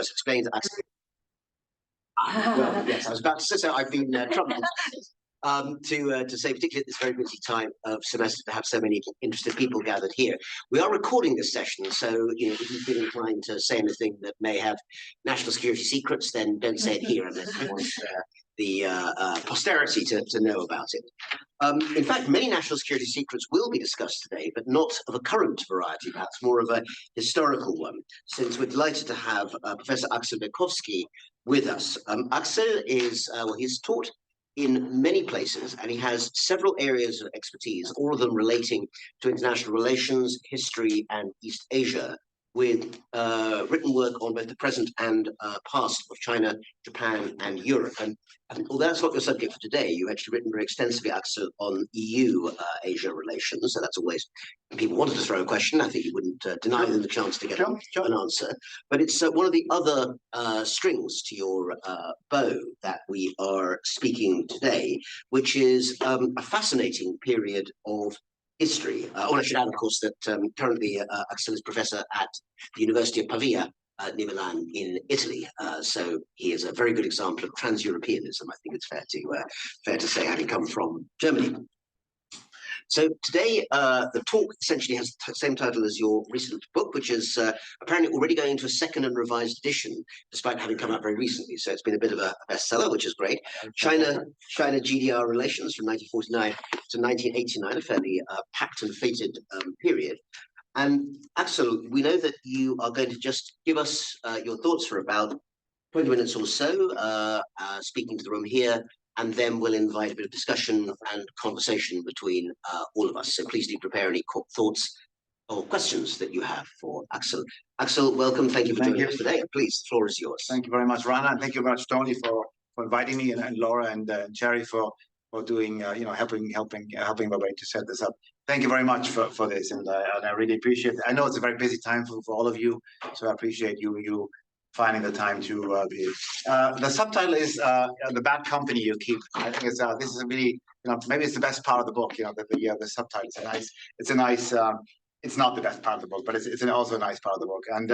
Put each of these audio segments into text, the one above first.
Explains Axel. Well, yes, I was about to say so. I've been troubled to say, particularly at this very busy time of semester, to have so many interested people gathered here. We are recording this session, so if you feel inclined to say anything that may have national security secrets, then don't say it here unless you want the posterity to know about it. In fact, many national security secrets will be discussed today, but not of a current variety, perhaps more of a historical one, since we're delighted to have Professor Axel Berkofsky with us. Axel is, he's taught in many places, and he has several areas of expertise, all of them relating to international relations, history, and East Asia, with written work on both the present and past of China, Japan, and Europe. And although that's not your subject for today, you've actually written very extensively, Axel, on EU-Asia relations. So that's always, when people wanted to throw a question, I think you wouldn't deny them the chance to get an answer. But it's one of the other strings to your bow that we are speaking today, which is a fascinating period of history. I should add, of course, that currently Axel is professor at the University of Pavia near Milan in Italy. So he is a very good example of trans-Europeanism, I think it's fair to say, having come from Germany. So today, the talk essentially has the same title as your recent book, which is apparently already going into a second and revised edition, despite having come out very recently. So it's been a bit of a bestseller, which is great. China-GDR Relations from 1949 to 1989, a fairly packed and fated period. And Axel, we know that you are going to just give us your thoughts for about 20 minutes or so, speaking to the room here, and then we'll invite a bit of discussion and conversation between all of us. So please do prepare any thoughts or questions that you have for Axel. Axel, welcome. Thank you for joining us today. Please, the floor is yours. Thank you very much, Rana, and thank you very much, Tony, for inviting me, and Laura and Jerry for doing, helping my way to set this up. Thank you very much for this, and I really appreciate it. I know it's a very busy time for all of you, so I appreciate you finding the time to be. The subtitle is "The Bad Company You Keep." I think this is really, maybe it's the best part of the book. The subtitle is it's a nice. It's not the best part of the book, but it's also a nice part of the book. And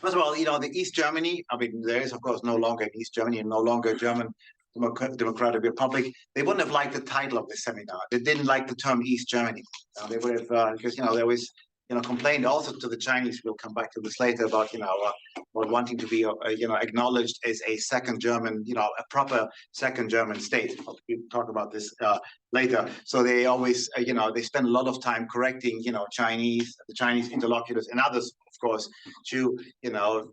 first of all, the East Germany. I mean, there is of course no longer East Germany and no longer German Democratic Republic. They wouldn't have liked the title of the seminar. They didn't like the term East Germany. They would have because there was. Complained also to the Chinese. We'll come back to this later about wanting to be acknowledged as a second German, a proper second German state. We'll talk about this later. So they always, they spend a lot of time correcting, the Chinese interlocutors and others, of course, to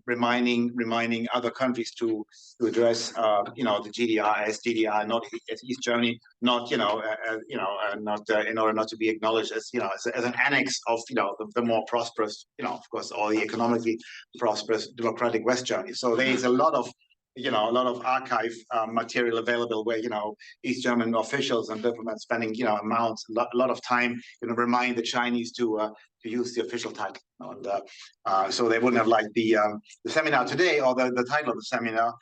reminding other countries to address the GDR as GDR, not as East Germany, not not in order not to be acknowledged as as an annex of the more prosperous, of course, all the economically prosperous democratic West Germany. So there is a lot of archive material available where East German officials and diplomats spending a lot of time remind the Chinese to use the official title. And so they wouldn't have liked the seminar today or the title of the seminar,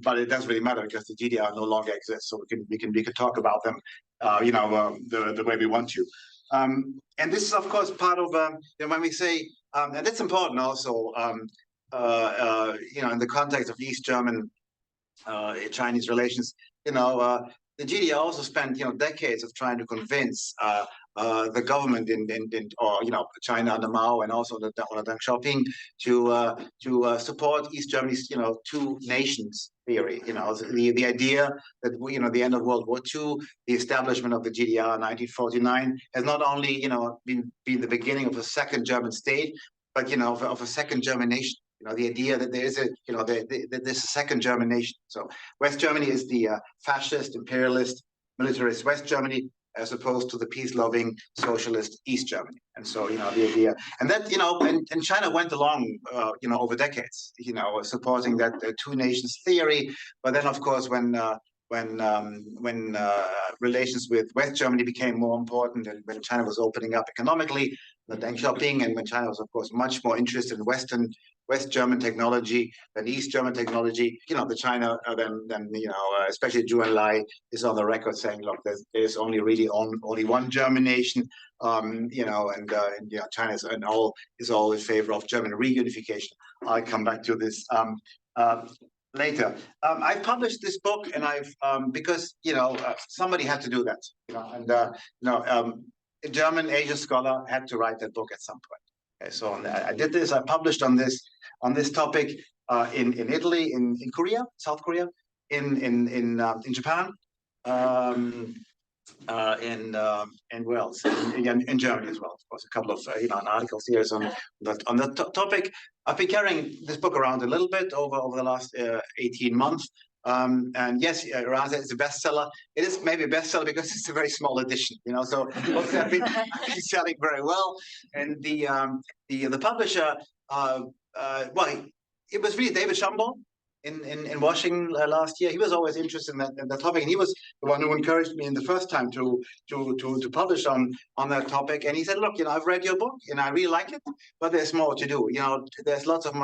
but it doesn't really matter because the GDR no longer exists. So we can talk about them the way we want to. And this is of course part of when we say and that's important also. In the context of East German Chinese relations, the GDR also spent decades of trying to convince the government or China under Mao and also under Deng Xiaoping to support East Germany's two nations theory. The idea that the end of World War II, the establishment of the GDR in 1949 has not only been the beginning of a second German state, but of a second German nation. The idea that there is that there's a second German nation. So West Germany is the fascist, imperialist, militarist West Germany, as opposed to the peace-loving socialist East Germany. And so the idea, and that and China went along over decades, supporting that two nations theory. But then, of course, when relations with West Germany became more important, and when China was opening up economically, Deng Xiaoping, and when China was, of course, much more interested in West German technology than East German technology. The China, especially Zhou Enlai is on the record saying, look, there's only really only one German nation, China is all in favor of German reunification. I'll come back to this later. I've published this book, and because somebody had to do that, a German Asia scholar had to write that book at some point. Okay, so I did this. I published on this topic in Italy, in Korea, South Korea, in Japan, and where else? In Germany as well. Of course, a couple of articles here on the topic. I've been carrying this book around a little bit over the last 18 months. And yes, Raza is a bestseller. It is maybe a bestseller because it's a very small edition, so books have been selling very well. And the publisher, it was really David Shambaugh in Washington last year. He was always interested in that topic, and he was the one who encouraged me in the first time to publish on that topic. And he said, look, I've read your book and I really like it, but there's more to do. There's lots of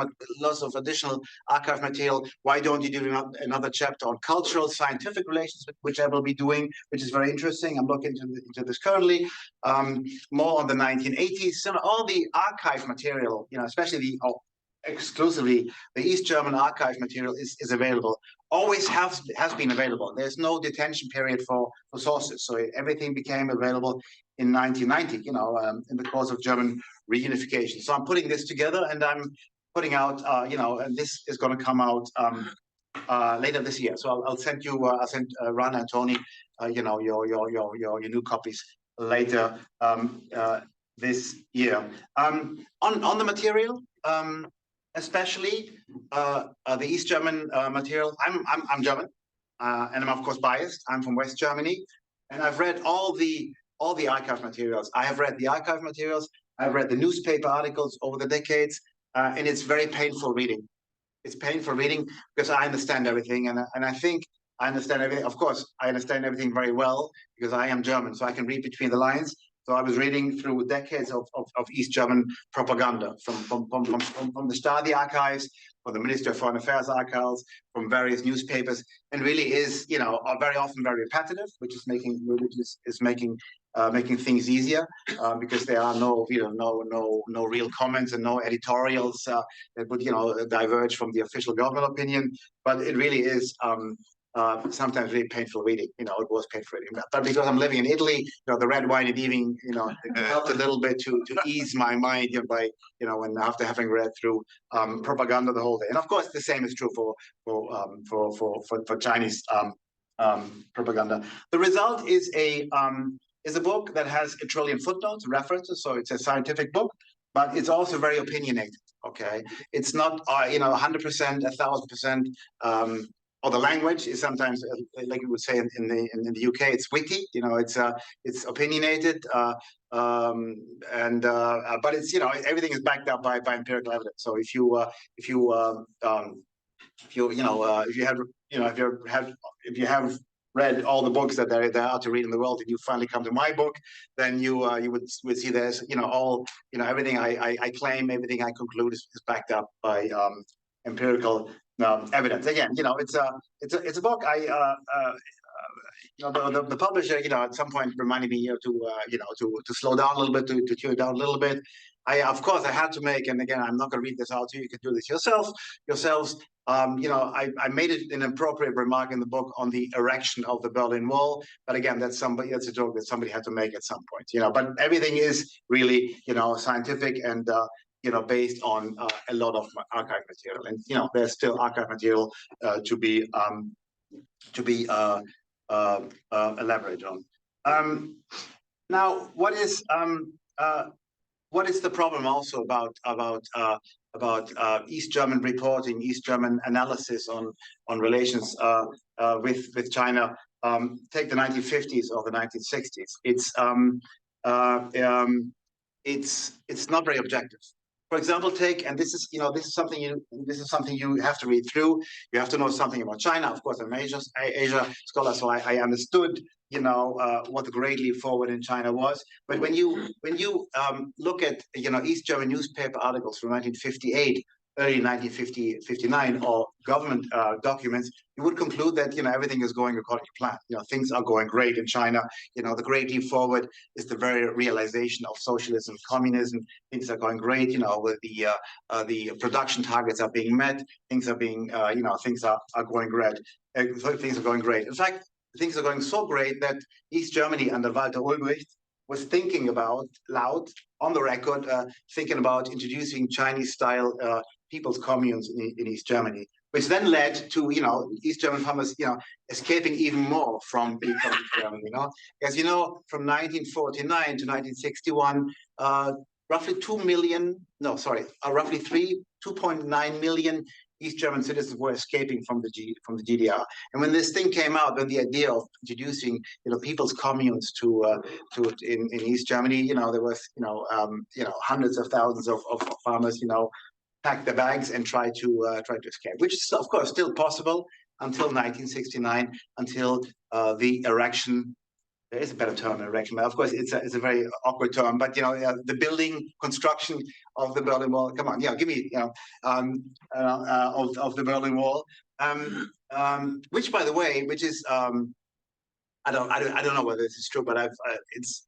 additional archive material. Why don't you do another chapter on cultural scientific relations, which I will be doing, which is very interesting. I'm looking into this currently. More on the 1980s. All the archive material, especially exclusively the East German archive material is available, always has been available. There's no detention period for sources, so everything became available in 1990, in the course of German reunification. So I'm putting this together, and I'm putting out, and this is going to come out later this year. So I'll send Rana and Tony, your new copies later this year. On the material. Especially the East German material. I'm German, and I'm of course biased. I'm from West Germany, and I've read all the archive materials. I have read the archive materials. I've read the newspaper articles over the decades, and it's very painful reading. It's painful reading because I understand everything, and I think I understand everything. Of course, I understand everything very well because I am German, so I can read between the lines. So I was reading through decades of East German propaganda from the Stasi archives, from the Ministry of Foreign Affairs archives, from various newspapers, and really is are very often very repetitive, which is making things easier because there are no real comments and no editorials that would diverge from the official government opinion. But it really is. Sometimes really painful reading. It was painful reading. But because I'm living in Italy, the red wine and evening, helped a little bit to ease my mind, when after having read through propaganda the whole day. And of course, the same is true for Chinese propaganda. The result is a book that has 1 trillion footnotes, references. So it's a scientific book, but it's also very opinionated. Okay, it's not 100%, 1,000%. Or the language is sometimes, like you would say in the UK, it's witty. It's opinionated, but it's everything is backed up by empirical evidence. So if you have read all the books that there are to read in the world, and you finally come to my book, then you would see there's everything I claim, everything I conclude is backed up by empirical evidence. Again, it's a book. The publisher, at some point reminded me to slow down a little bit, to tune it down a little bit. Of course, I had to make, and again, I'm not going to read this out to you. You can do this yourselves. I made it an appropriate remark in the book on the erection of the Berlin Wall, but again, that's a joke that somebody had to make at some point. But everything is really, scientific and based on a lot of archive material, and there's still archive material to be elaborated on. Now, what is the problem also about East German reporting, East German analysis on relations with China? Take the 1950s or the 1960s. It's not very objective. for example, and this is, this is something you have to read through. You have to know something about China. Of course, I'm Asia scholar, so I understood, what the Great Leap Forward in China was. But when you look at, East German newspaper articles from 1958, early 1959, or government documents, you would conclude that, everything is going according to plan. Things are going great in China. The Great Leap Forward is the very realization of socialism, communism. Things are going great. With the production targets are being met. Things are being, things are going great. Things are going great. In fact, things are going so great that East Germany under Walter Ulbricht was thinking about, loud, on the record, thinking about introducing Chinese-style people's communes in East Germany, which then led to, East German farmers, escaping even more from East Germany, As you know, from 1949 to 1961, roughly 2.9 million East German citizens were escaping from the GDR. And when this thing came out, when the idea of introducing, people's communes in East Germany, there was, hundreds of thousands of farmers, pack their bags and try to escape, which is of course still possible until 1969, until the erection. There is a better term, erection, but of course it's a very awkward term. But the building construction of the Berlin Wall. Come on, give me of the Berlin Wall, which, by the way, which is I don't know whether this is true, but it's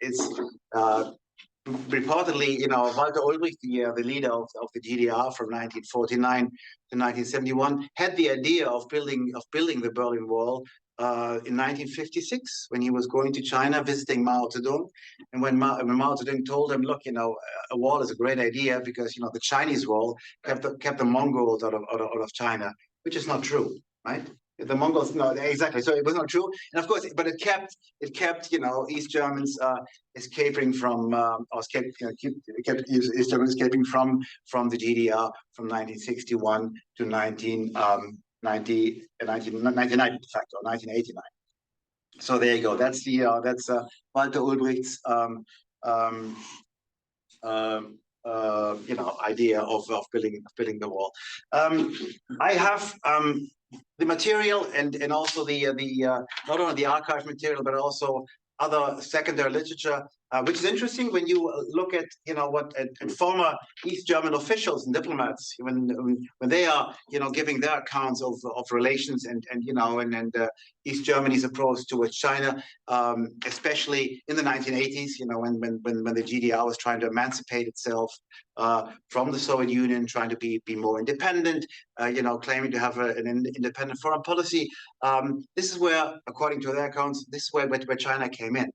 reportedly, Walter Ulbricht, the leader of the GDR from 1949 to 1971, had the idea of building the Berlin Wall in 1956 when he was going to China visiting Mao Zedong, and when Mao Zedong told him, look, a wall is a great idea because the Chinese wall kept the Mongols out of China, which is not true, right? The Mongols, no, exactly. So it was not true, and of course, but it kept East Germans escaping from, kept East Germans escaping from the GDR from 1961 to 1990, de facto, 1989. So there you go. That's Walter Ulbricht's idea of building the wall. I have the material and also the not only the archive material but also other secondary literature, which is interesting when you look at what former East German officials and diplomats when they are giving their accounts of relations and East Germany's approach towards China, especially in the 1980s, when the GDR was trying to emancipate itself from the Soviet Union, trying to be more independent, claiming to have an independent foreign policy. This is where, according to their accounts, this is where China came in.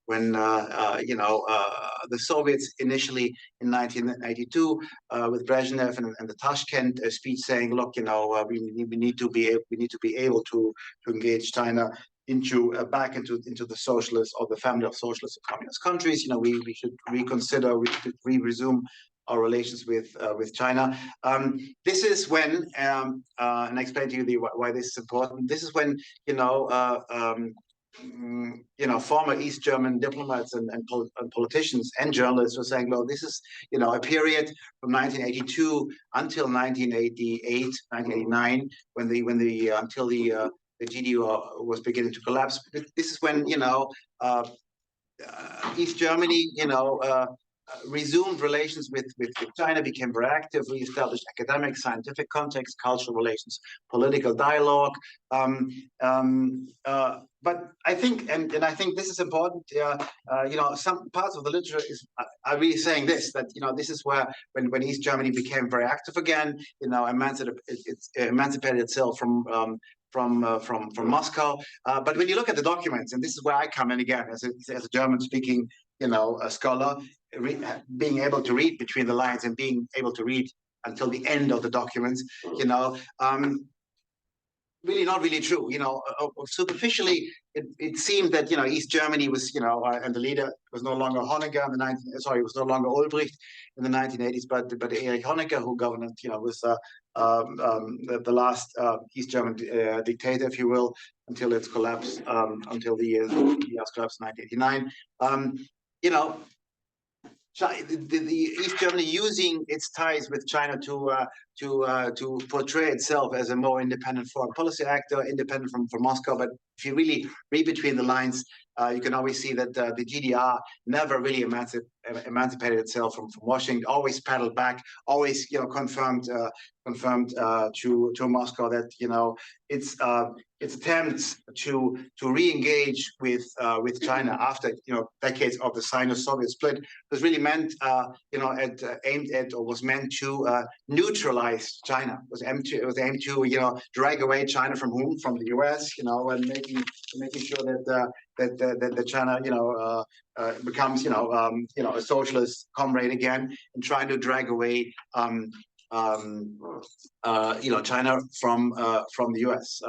When the Soviets initially in 1992 with Brezhnev and the Tashkent speech saying, look, we need to be able to engage China back into the socialist or the family of socialist and communist countries. We should reconsider, we should resume our relations with China. This is when, and I explain to you why this is important. This is when former East German diplomats and politicians and journalists were saying, well, this is a period from 1982 until 1988, 1989, until the GDR was beginning to collapse. This is when East Germany resumed relations with China, became very active, reestablished academic, scientific context, cultural relations, political dialogue. But I think, and I think this is important. Some parts of the literature are really saying this, that this is where when East Germany became very active again, emancipated itself from Moscow. But when you look at the documents, and this is where I come in again as a German-speaking a scholar, being able to read between the lines and being able to read until the end of the documents, really not really true. Superficially, it seemed that East Germany was and the leader was no longer Honecker in it was no longer Ulbricht in the 1980s, but Erich Honecker, who governed was the last East German dictator, if you will, until its collapse, until the collapse in 1989. the East Germany using its ties with China to portray itself as a more independent foreign policy actor, independent from Moscow. But if you really read between the lines, you can always see that the GDR never really emancipated itself from Washington. Always paddled back. Always confirmed to Moscow that its attempts to re-engage with China after decades of the Sino-Soviet split was really meant aimed at, or was meant to neutralize China. Was aimed to drag away China from whom? From the US, and making sure that China becomes a socialist comrade again, and trying to drag away China from the US,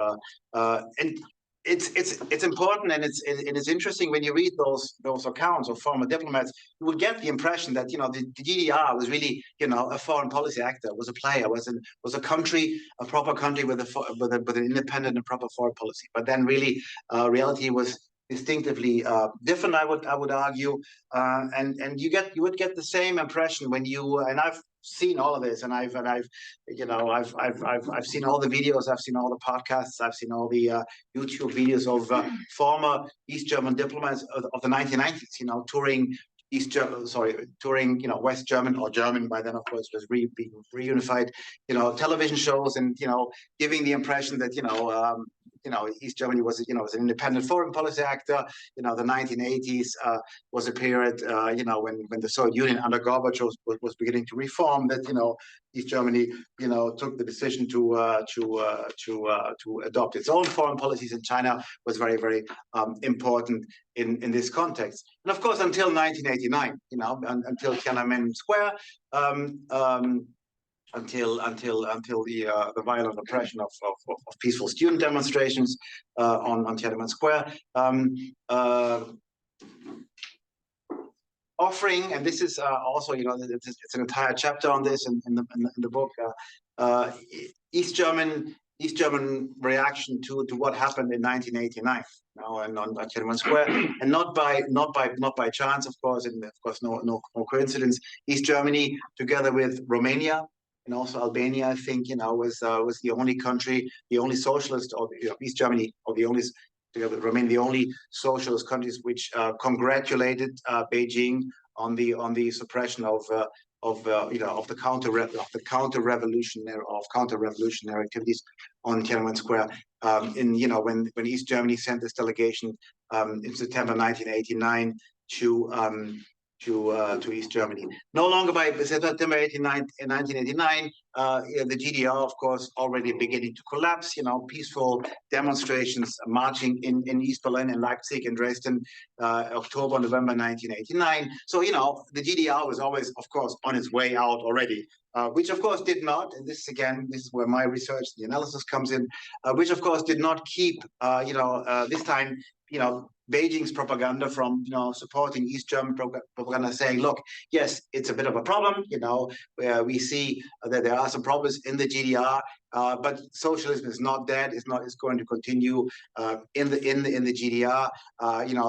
and it's important, and it's interesting when you read those accounts of former diplomats. You will get the impression that the GDR was really a foreign policy actor, was a player, was a country, a proper country with an independent and proper foreign policy. But then really reality was distinctively different, I would argue, and you would get the same impression when and I've seen all of this, and I've seen all the videos, I've seen all the podcasts, I've seen all the YouTube videos of former East German diplomats of the 1990s, touring West German, or German by then, of course, was reunified, television shows, and giving the impression that East Germany was was an independent foreign policy actor. The 1980s was a period when the Soviet Union under Gorbachev was beginning to reform. That East Germany took the decision to adopt its own foreign policies, and China was very, very important in this context. And of course, until 1989, until Tiananmen Square. Until the violent oppression of peaceful student demonstrations on Tiananmen Square, offering, and this is also it's an entire chapter on this in the book, East German reaction to what happened in 1989. And on Tiananmen Square, and not by chance, of course, and of course no coincidence. East Germany, together with Romania and also Albania, I think, was the only country, the only socialist, or East Germany, or together with Romania, the only socialist countries which congratulated Beijing on the suppression of the counter-revolutionary activities on Tiananmen Square. When East Germany sent this delegation in September 1989 to East Germany. No longer by September 1989, the GDR, of course, already beginning to collapse. Peaceful demonstrations, marching in East Berlin, in Leipzig, and Dresden, October, November 1989. So the GDR was always, of course, on its way out already, which of course did not. And this is where my research, the analysis comes in, which of course did not keep this time Beijing's propaganda from supporting East German propaganda, saying, look, yes, it's a bit of a problem, where we see that there are some problems in the GDR, but socialism is not dead. It's going to continue in the GDR.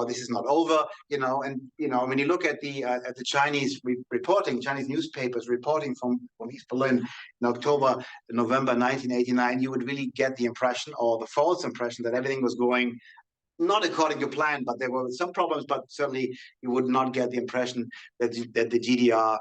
This is not over. And when you look at the Chinese Chinese newspapers reporting from East Berlin in October, November 1989, you would really get the impression, or the false impression, that everything was going not according to plan, but there were some problems. But certainly, you would not get the impression that the GDR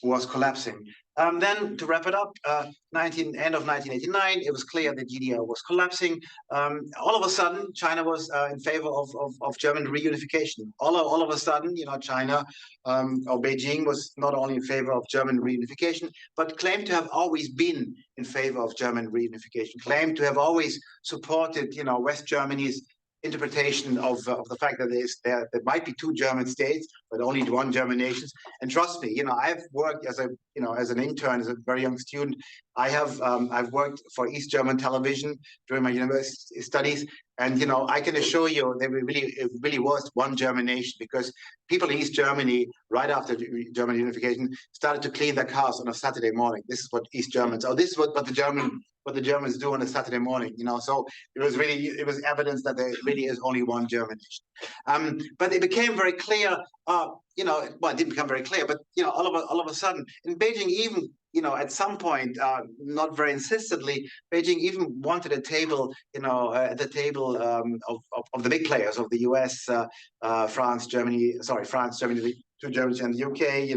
was collapsing. Then, to wrap it up, end of 1989, it was clear the GDR was collapsing. All of a sudden, China was in favor of German reunification. All of a sudden, China or Beijing was not only in favor of German reunification, but claimed to have always been in favor of German reunification. Claimed to have always supported, West Germany's interpretation of the fact that there might be two German states, but only one German nation. And trust me, I've worked as an intern, as a very young student. I've worked for East German television during my university studies, And I can assure you, it really was one German nation, because people in East Germany, right after German unification, started to clean their cars on a Saturday morning. This is what East Germans, or this is what the Germans do on a Saturday morning. So it was evidence that there really is only one German nation. But it became very clear. Well, it didn't become very clear, but all of a sudden in Beijing, even at some point, not very insistently, Beijing even wanted a table, at the table of the big players of the US, France, Germany, the two Germans and the UK.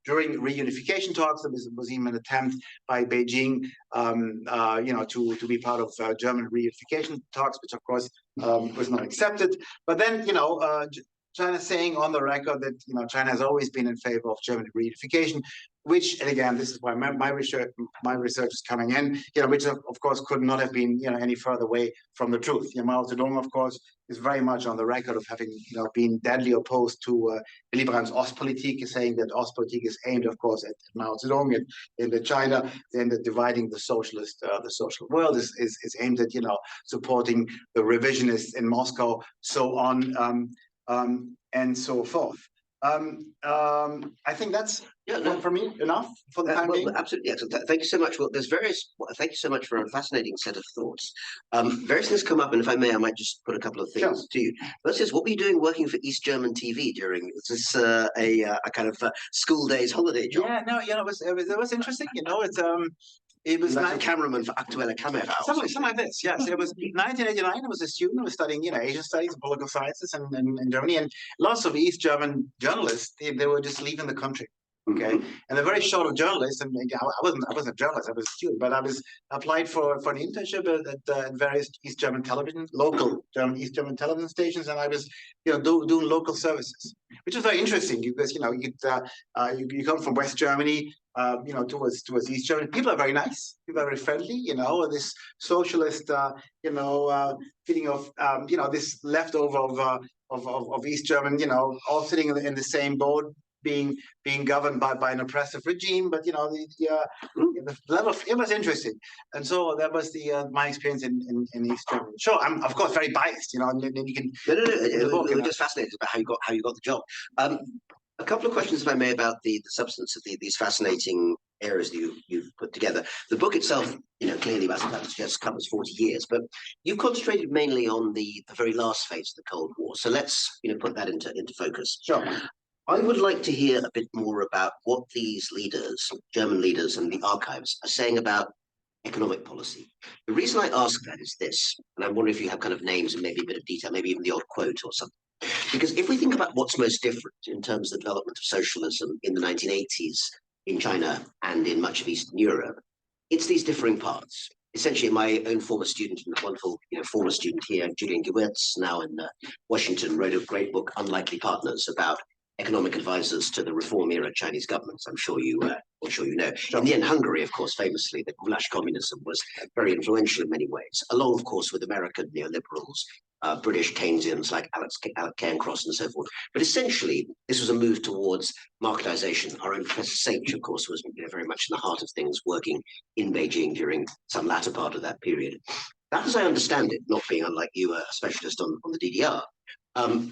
During reunification talks, there was even an attempt by Beijing, to be part of German reunification talks, which of course was not accepted. But then, China saying on the record that China has always been in favor of German reunification, which, and again, this is why my research is coming in, which of course could not have been any further away from the truth. Mao Zedong, of course, is very much on the record of having been deadly opposed to Willy Brandt's Ostpolitik, saying that Ostpolitik is aimed, of course, at Mao Zedong and in China, and that dividing the social world is aimed at supporting the revisionists in Moscow, so on. And so forth. I think that's for me enough for the time being. Absolutely. Thank you so much. Well, thank you so much for a fascinating set of thoughts. Various things come up, and if I may, I might just put a couple of things to you. First is, what were you doing working for East German TV during? Was this a kind of school days holiday job? Yeah, no, it was interesting. It was like a cameraman for Aktuelle Kamera. Something like this, yes. It was 1989. I was a student. I was studying, Asian studies and political sciences in Germany. And lots of East German journalists, they were just leaving the country. Okay. And they're very short of journalists. And I wasn't a journalist, I was a student, but I was applied for an internship at various East German television, local East German television stations. And I was, doing local services, which was very interesting because, you come from West Germany, towards East Germany. People are very nice. People are very friendly. This socialist, feeling of, this leftover of East German, all sitting in the same boat, being governed by an oppressive regime. But the level it was interesting, and so that was my experience in East Germany. Sure, I'm of course very biased. And then you can we're just fascinated about how you got the job. A couple of questions, if I may, about the substance of these fascinating areas that you've put together. The book itself, clearly, as that suggests, covers 40 years, but you've concentrated mainly on the very last phase of the Cold War. So let's, put that into focus. Sure. I would like to hear a bit more about what these leaders, German leaders and the archives, are saying about economic policy. The reason I ask that is this, and I wonder if you have kind of names and maybe a bit of detail, maybe even the odd quote or something. Because if we think about what's most different in terms of the development of socialism in the 1980s in China and in much of Eastern Europe, it's these differing parts. Essentially, my own former student, and wonderful former student here, Julian Gewirtz, now in Washington, wrote a great book, Unlikely Partners, about economic advisors to the reform era Chinese governments. I'm sure you know. Sure. In the end, Hungary, of course, famously, the Gulag communism was very influential in many ways, along, of course, with American neoliberals, British Keynesians like Alex Cairncross and so forth. But essentially, this was a move towards marketization. Our own Professor Sage, of course, was very much in the heart of things, working in Beijing during some latter part of that period. That, as I understand it, not being unlike you, a specialist on the DDR,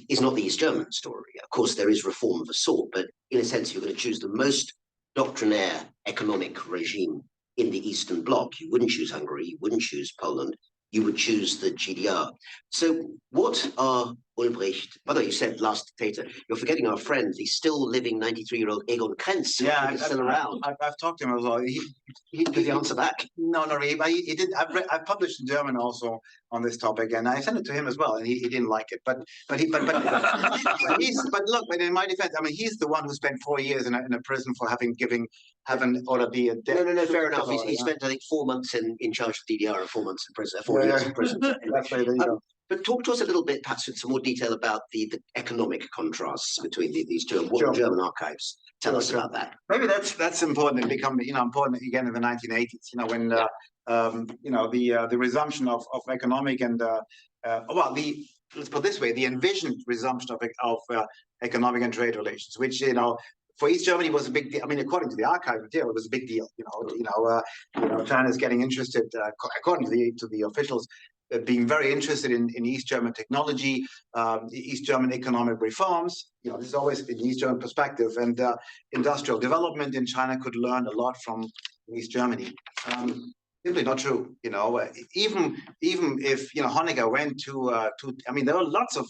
is not the East German story. Of course, there is reform of a sort, but in a sense, you're going to choose the most doctrinaire economic regime in the Eastern Bloc. You wouldn't choose Hungary, you wouldn't choose Poland, you would choose the GDR. So what are Ulbricht, by the way, you said last dictator, you're forgetting our friend, the still living 93-year-old Egon Krenz. Yeah, he's still around. I've talked to him as well. Did he answer back? No, not really. But he did. I've published in German also on this topic, and I sent it to him as well, and he didn't like it. But look, but in my defense, I mean, he's the one who spent 4 years in a prison for having ordered the death. No, fair enough. He spent, I think, 4 months in charge of DDR and 4 months in prison. 4 years in prison. That's right. There you go. But talk to us a little bit, perhaps, with some more detail about the economic contrasts between these two, and what the German archives tell us about that. Maybe that's important. It become important again in the 1980s. When the resumption of economic and let's put it this way, the envisioned resumption of economic and trade relations, which for East Germany was a big deal. I mean, according to the archive material, it was a big deal. China is getting interested, according to the officials, being very interested in East German technology, East German economic reforms. This is always in East German perspective, and industrial development in China could learn a lot from East Germany. Simply not true. Even if Honecker went to I mean, there were lots of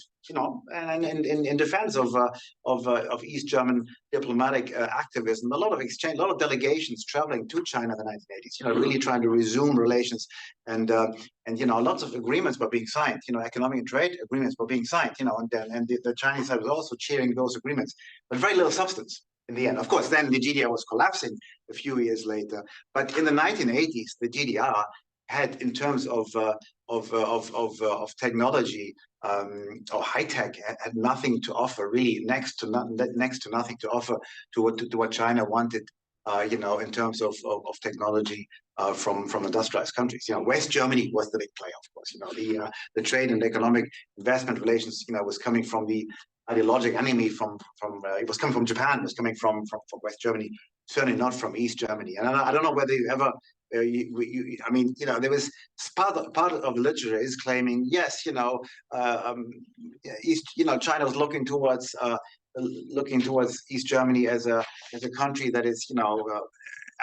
and in defense of East German diplomatic activism, a lot of exchange, a lot of delegations traveling to China in the 1980s. Really trying to resume relations, and lots of agreements were being signed. Economic and trade agreements were being signed. And the Chinese side was also cheering those agreements, but very little substance. In the end, of course, then the GDR was collapsing a few years later. But in the 1980s, the GDR had, in terms of technology or high tech, had nothing to offer, really, next to nothing to offer to what China wanted. In terms of technology from industrialized countries. West Germany was the big player, of course. The trade and economic investment relations, was coming from the ideologic enemy it was coming from Japan, it was coming from West Germany, certainly not from East Germany. And I don't know whether you ever, I mean, there was part of the literature is claiming, yes, China was looking towards East Germany as a country that is,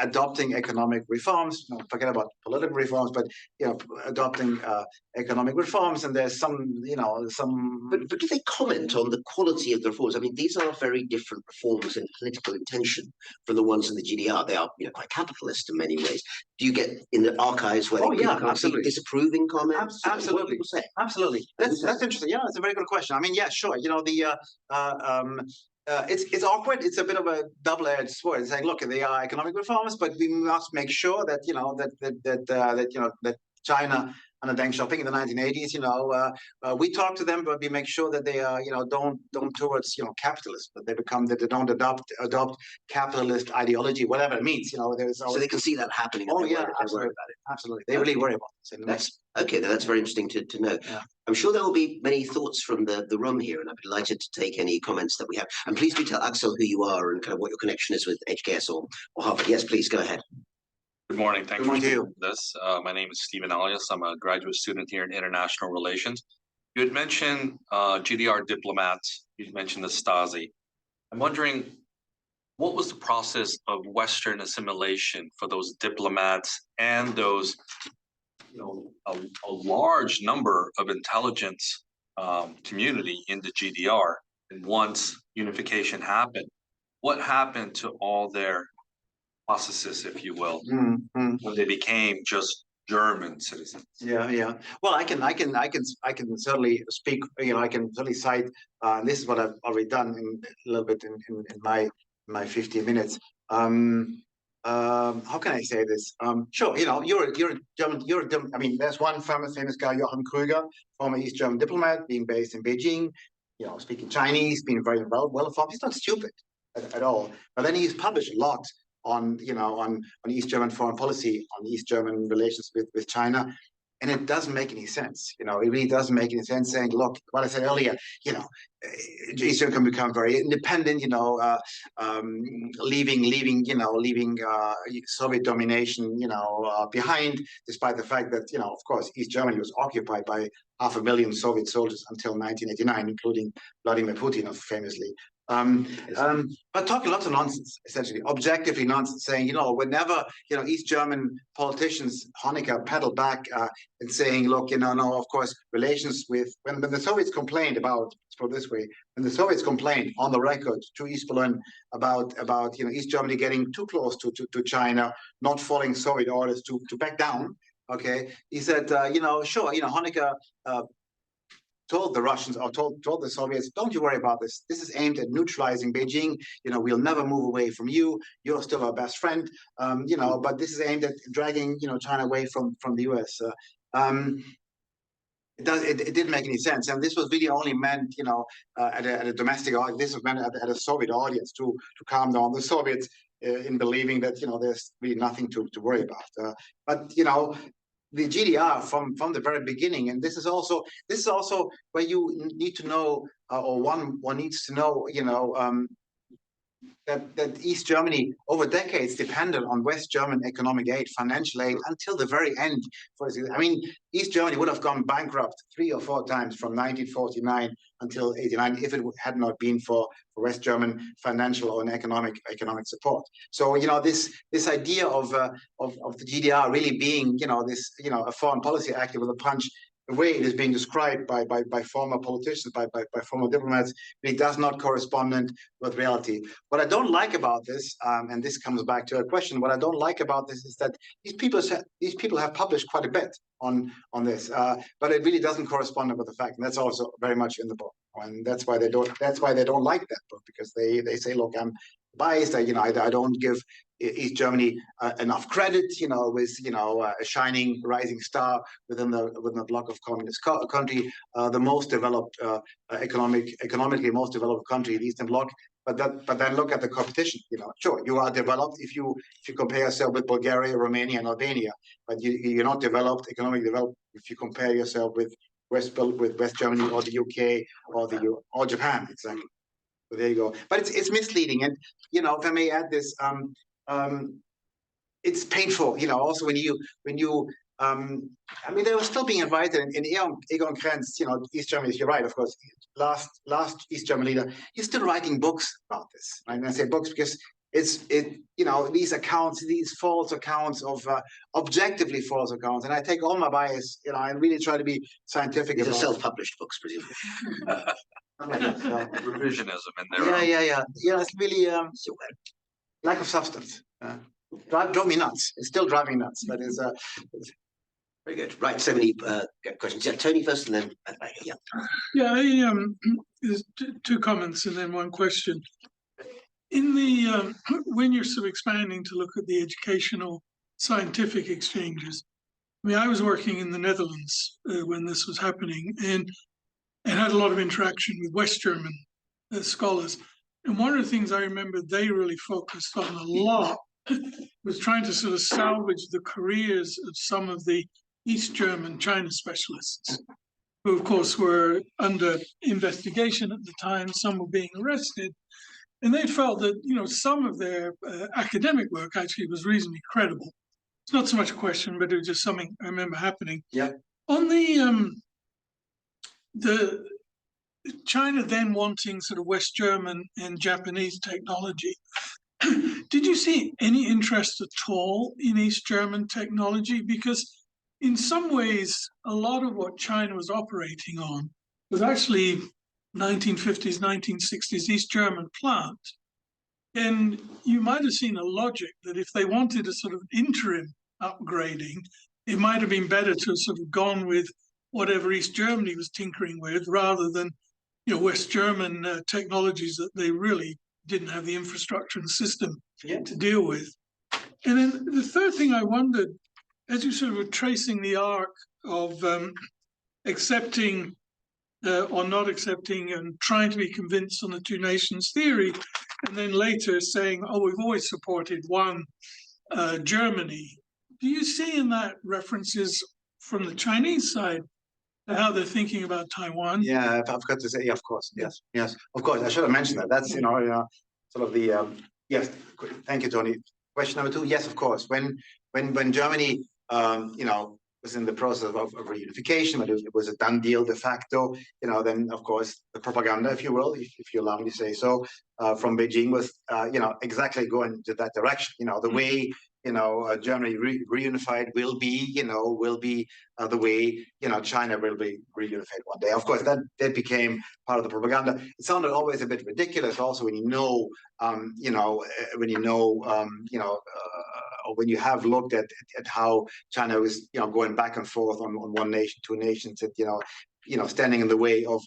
adopting economic reforms. Forget about political reforms, but adopting economic reforms. And there's some. But do they comment on the quality of the reforms? I mean, these are very different reforms in political intention from the ones in the GDR. They are, quite capitalist in many ways. Do you get in the archives where absolutely disapproving comments? Absolutely, absolutely. That's interesting. It's a very good question. I mean, yeah, sure. It's awkward. It's a bit of a double-edged sword. It's saying, look, they are economic reforms, but we must make sure that that China under Deng Xiaoping in the 1980s, we talk to them, but we make sure that they are don't towards capitalist, but that they don't adopt capitalist ideology, whatever it means. So they can see that happening. Oh yeah, absolutely. Absolutely, they really worry about this. That's okay. That's very interesting to know. Yeah. I'm sure there will be many thoughts from the room here, and I'd be delighted to take any comments that we have. And please do tell Axel who you are and kind of what your connection is with HKS or Harvard. Yes, please go ahead. Good morning. Thanks for doing this. My name is Stephen Alias. I'm a graduate student here in international relations. You had mentioned GDR diplomats. You mentioned the Stasi. I'm wondering, what was the process of Western assimilation for those diplomats and those, a large number of intelligence community in the GDR? And once unification happened, what happened to all their processes, if you will, when they became just German citizens? Yeah. Well, I can certainly speak. I can certainly cite. This is what I've already done a little bit in my 15 minutes. How can I say this? Sure. You're a German. I mean, there's one famous guy, Joachim Krüger, former East German diplomat, being based in Beijing. Speaking Chinese, being very well informed. He's not stupid at all. But then he's published a lot on East German foreign policy, on East German relations with China, and it doesn't make any sense. It really doesn't make any sense saying, look, what I said earlier, East Germany can become very independent, leaving Soviet domination, behind, despite the fact that, of course, East Germany was occupied by 500,000 Soviet soldiers until 1989, including Vladimir Putin, famously. But talking lots of nonsense, essentially, objectively nonsense, saying, whenever, East German politicians, Honecker, pedaled back and saying, look, no, of course, relations with, when the Soviets complained about, let's put it this way, when the Soviets complained on the record to East Berlin about East Germany getting too close to China, not following Soviet orders to back down, okay, he said, sure, Honecker told the Russians or told the Soviets, don't you worry about this. This is aimed at neutralizing Beijing. We'll never move away from you. You're still our best friend. But this is aimed at dragging, China away from the US. It didn't make any sense, and this was really only meant, at a domestic audience. This was meant at a Soviet audience to calm down the Soviets in believing that there's really nothing to worry about. But the GDR from the very beginning, and this is also where you need to know, or one needs to know, that East Germany over decades depended on West German economic aid, financial aid until the very end. I mean, East Germany would have gone bankrupt 3 or 4 times from 1949 until 89 if it had not been for West German financial or economic support. So this idea of the GDR really being a foreign policy actor with a punch, the way it is being described by former politicians, by former diplomats, really does not correspond with reality. What I don't like about this, and this comes back to a question, what I don't like about this is that these people have published quite a bit on this, but it really doesn't correspond with the fact, and that's also very much in the book. And that's why they don't like that book, because they say, look, I'm biased. I don't give East Germany enough credit, with a shining rising star within the bloc of communist country, the most developed economically most developed country in the Eastern Bloc. But then look at the competition. Sure, you are developed if you compare yourself with Bulgaria, Romania, and Albania, but you're not economically developed if you compare yourself with West Germany or the UK or Japan. Exactly. So there you go. But it's misleading, and if I may add this, it's painful. Also when you I mean, they were still being invited, and Egon Krenz, East Germany. You're right, of course. Last East German leader, he's still writing books about this. Right? And I say books because these accounts, these false accounts of objectively false accounts, and I take all my bias, I really try to be scientific. These are self-published books, presumably. Revisionism in there. Yeah. It's really lack of substance. Drove me nuts. It's still driving nuts, but it's very good. Right, so many questions. Yeah, Tony first, and then there's 2 comments and then 1 question. In the when you're sort of expanding to look at the educational scientific exchanges, I mean, I was working in the Netherlands when this was happening, and had a lot of interaction with West German scholars. And one of the things I remember they really focused on a lot was trying to sort of salvage the careers of some of the East German China specialists, who of course were under investigation at the time. Some were being arrested. And they felt that, some of their academic work actually was reasonably credible. It's not so much a question, but it was just something I remember happening. Yeah. On the China then wanting sort of West German and Japanese technology, did you see any interest at all in East German technology? Because in some ways, a lot of what China was operating on was actually 1950s, 1960s East German plant. And you might have seen a logic that if they wanted a sort of interim upgrading, it might have been better to have sort of gone with whatever East Germany was tinkering with, rather than West German technologies that they really didn't have the infrastructure and system to deal with. And then the third thing I wondered, as you sort of were tracing the arc of accepting or not accepting and trying to be convinced on the 2 nations theory, and then later saying, we've always supported one Germany. Do you see in that references from the Chinese side to how they're thinking about Taiwan? Yeah, I've got to say, of course. Yes, of course. I should have mentioned that. That's, sort of the, yes, thank you, Tony. Question number 2, yes, of course. When Germany, was in the process of reunification, but it was a done deal de facto, then of course the propaganda, if you will, if you allow me to say so, from Beijing was, exactly going to that direction. The way, Germany reunified will be, the way, China will be reunified one day. Of course, that became part of the propaganda. It sounded always a bit ridiculous, also when when you have looked at how China was, going back and forth on one nation, 2 nations, and standing in the way of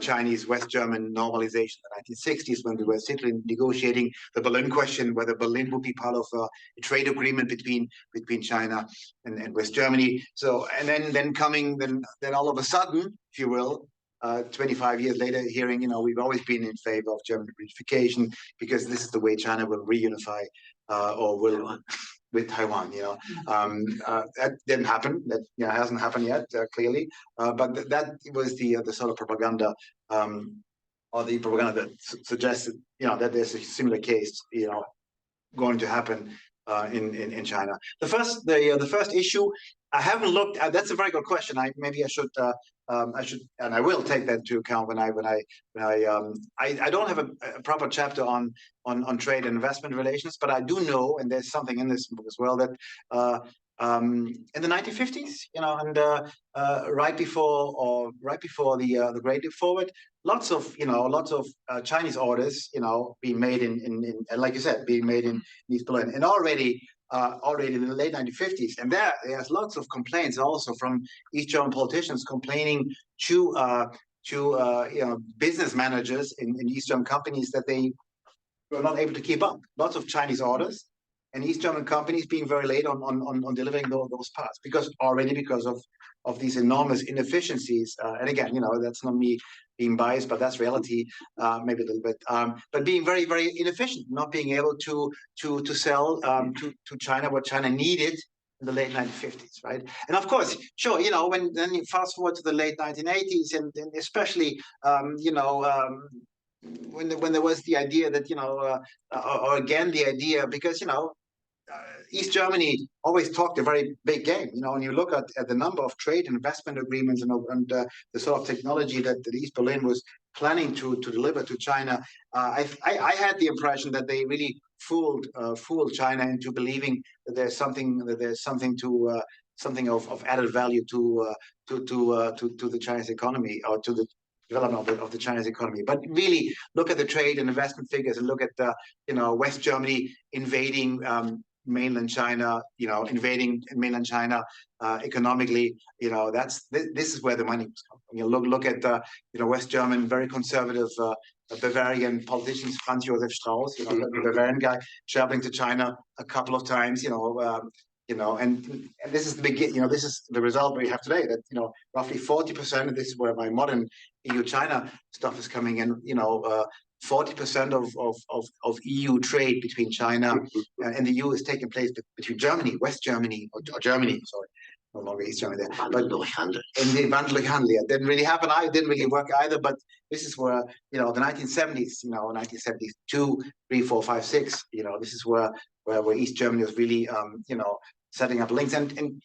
Chinese West German normalization in the 1960s, when we were simply negotiating the Berlin question, whether Berlin would be part of a trade agreement between China and West Germany. So, and then all of a sudden, if you will, 25 years later, hearing, we've always been in favor of German reunification because this is the way China will reunify or will with Taiwan. That didn't happen. That hasn't happened yet, clearly. But that was the sort of propaganda the propaganda that suggests that there's a similar case going to happen in China. The first issue I haven't looked at. That's a very good question. I should and I will take that into account when I don't have a proper chapter on trade and investment relations, but I do know, and there's something in this book as well, that in the 1950s, and right before the Great Leap Forward, lots of Chinese orders, being made in like you said, being made in East Berlin, and already in the late 1950s, and there's lots of complaints also from East German politicians complaining to business managers in East German companies that they were not able to keep up. Lots of Chinese orders, and East German companies being very late on delivering those parts because of these enormous inefficiencies. And again, that's not me being biased, but that's reality, maybe a little bit. But being very, very inefficient, not being able to sell to China what China needed in the late 1950s, right? And of course, sure, when then you fast forward to the late 1980s, and especially, when there was the idea that or again the idea, because East Germany always talked a very big game. When you look at the number of trade and investment agreements and the sort of technology that East Berlin was planning to deliver to China, I had the impression that they really fooled China into believing that there's something of added value to the Chinese economy, or to the development of the Chinese economy. But really look at the trade and investment figures and look at West Germany invading mainland China, invading mainland China economically. This is where the money was coming. Look at West German, very conservative Bavarian politicians, Franz Josef Strauß, the Bavarian guy, traveling to China a couple of times, and this is the beginning. This is the result we have today. That roughly 40%. This is where my modern EU-China stuff is coming in. 40% of EU trade between China and the EU is taking place between Germany, West Germany, or Germany. Sorry, no longer East Germany there. But in the Wandlungshandel, it didn't really happen. It didn't really work either. But this is where the 1970s, 1972, 3, 4, 5, 6. This is where East Germany was really setting up links, and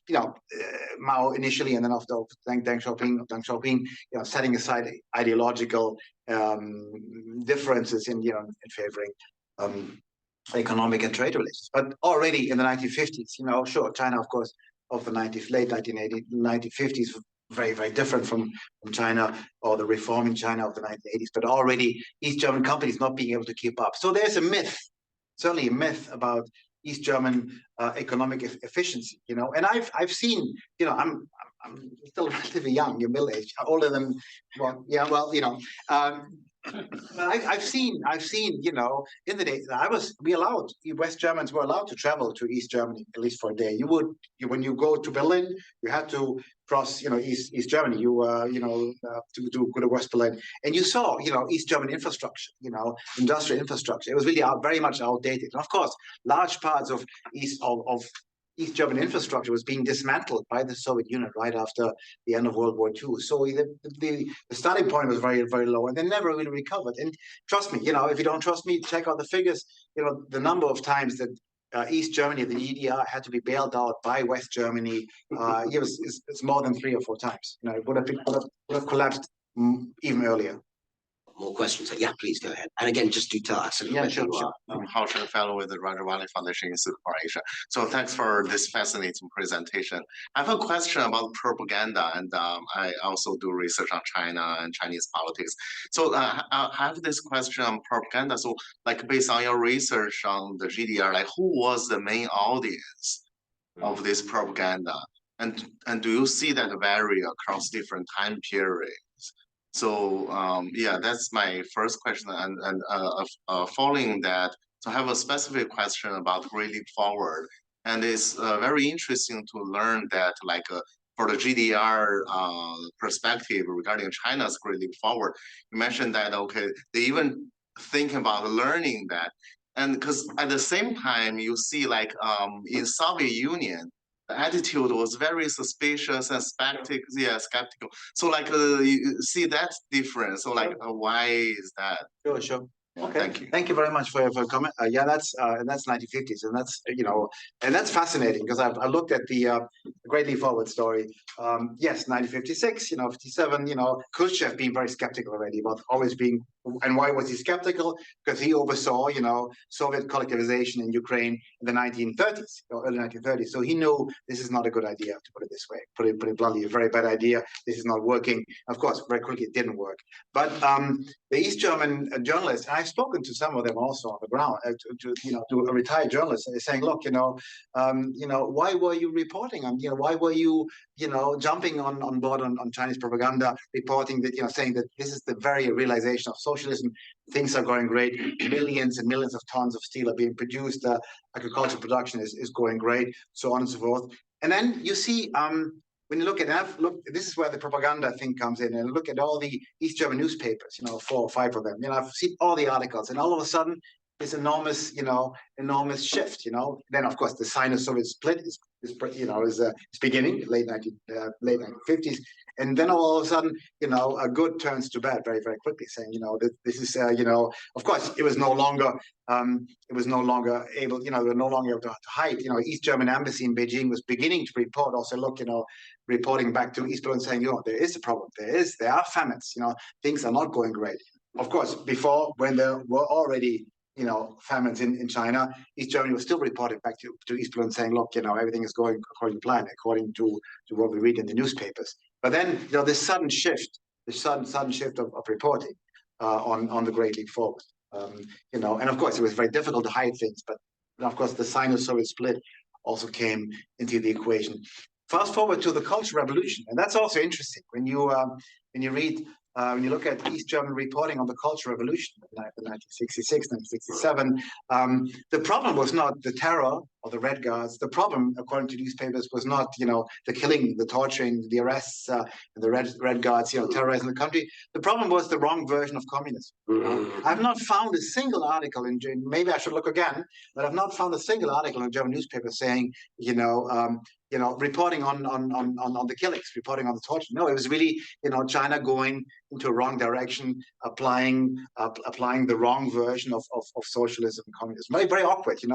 Mao initially, and then after Deng Xiaoping, setting aside ideological differences in favoring economic and trade relations. But already in the 1950s, sure, China, of course, of the late 1950s, very, very different from China, or the reforming China of the 1980s. But already East German companies not being able to keep up. So there's a myth, certainly a myth about East German economic efficiency, and I've seen, I'm still relatively young, you're middle age, older than, I've seen, in the days West Germans were allowed to travel to East Germany, at least for a day. When you go to Berlin, you had to cross, East Germany, to go to West Berlin, and you saw, East German infrastructure, industrial infrastructure. It was really very much outdated. And of course, large parts of East German infrastructure was being dismantled by the Soviet Union right after the end of World War II. So the starting point was very, very low, and they never really recovered. And trust me, if you don't trust me, check out the figures. The number of times that East Germany, the GDR, had to be bailed out by West Germany. It's more than 3 or 4 times. It would have collapsed even earlier. More questions? Yeah, please go ahead. And again, just do tell us. Yeah, sure. I'm Hao Shen, fellow with the Rajawali Foundation Institute for Asia. So thanks for this fascinating presentation. I have a question about propaganda, and I also do research on China and Chinese politics. So I have this question on propaganda. So, like, based on your research on the GDR, like, who was the main audience of this propaganda, and do you see that vary across different time periods? So yeah, that's my first question, and following that, so I have a specific question about Great Leap Forward, and it's very interesting to learn that, like, for the GDR perspective regarding China's Great Leap Forward, you mentioned that they even think about learning that, and because at the same time you see, like, in Soviet Union, the attitude was very suspicious and skeptical. Yeah, skeptical. So like you see that difference. So like why is that? Sure, sure. Yeah, Okay, thank you. Thank you very much for your comment. Yeah, that's 1950s, and that's and that's fascinating because I looked at the Great Leap Forward story. Yes, 1956, 57, Khrushchev being very skeptical already about always being, and why was he skeptical? Because he oversaw, Soviet collectivization in Ukraine in the 1930s, early 1930s. So he knew this is not a good idea, to put it this way. Put it bluntly, a very bad idea. This is not working. Of course, very quickly it didn't work. But the East German journalists, and I've spoken to some of them also on the ground, to a retired journalist, saying, look, why were you reporting on, why were you, jumping on board on Chinese propaganda, reporting that, saying that this is the very realization of socialism, things are going great, millions and millions of tons of steel are being produced, agricultural production is going great, so on and so forth. And then you see, when you look at this is where the propaganda thing comes in, and look at all the East German newspapers, 4 or 5 of them. I've seen all the articles, and all of a sudden, this enormous shift. Then of course the Sino-Soviet split is beginning late 1950s, and then all of a sudden, a good turns to bad very, very quickly, saying, that this is, of course, it was no longer able, they were no longer able to hide. East German embassy in Beijing was beginning to report, also look, reporting back to East Berlin, saying, there is a problem, there are famines, things are not going great. Of course, before, when there were already famines in China, East Germany was still reporting back to East Berlin, saying, look, everything is going according to plan, according to what we read in the newspapers. But then, this sudden shift, of reporting on the Great Leap Forward, and of course it was very difficult to hide things, but of course the Sino-Soviet split also came into the equation. Fast forward to the Cultural Revolution, and that's also interesting when you read. When you look at East German reporting on the Cultural Revolution in 1966, 1967, the problem was not the terror or the Red Guards. The problem, according to newspapers, was not the killing, the torturing, the arrests, and the Red Guards terrorizing the country. The problem was the wrong version of communism. I've not found a single article in, maybe I should look again, but I've not found a single article in German newspapers saying reporting on the killings, reporting on the torture. No, it was really China going into a wrong direction, applying the wrong version of socialism and communism. Very, very awkward, and